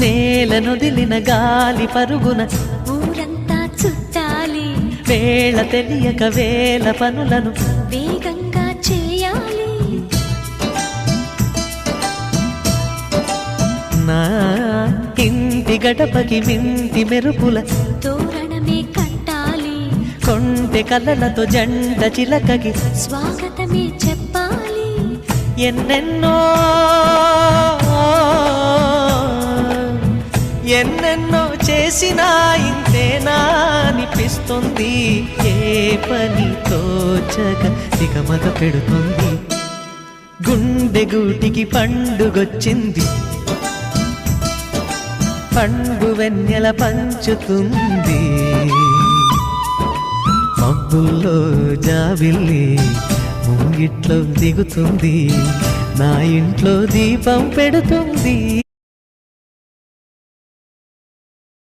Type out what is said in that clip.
నేలనొదిలిన గాలి పరుగున ఊరంతా చుట్టాలి, వేళ తెలియక వేల పనులను వేగంగా చేయాలి. నా ఇంటి గడపకి వింటి మెరుపుల తోరణమే కట్టాలి, కొంటె కలలతో జంట చిలకకి స్వాగతమే చెప్పాలి. ఎన్నెన్నో ఎన్నెన్నో చేసినా ఇంతేనా అనిపిస్తుంది. ఏ పని తోచక దిగమగ పెడుతుంది. గుండె గూటికి పండుగొచ్చింది, పండు వెన్నెల పంచుతుంది. మబ్బుల్లో జాబిల్లి ముంగిట్లో దిగుతుంది, నా ఇంట్లో దీపం పెడుతుంది.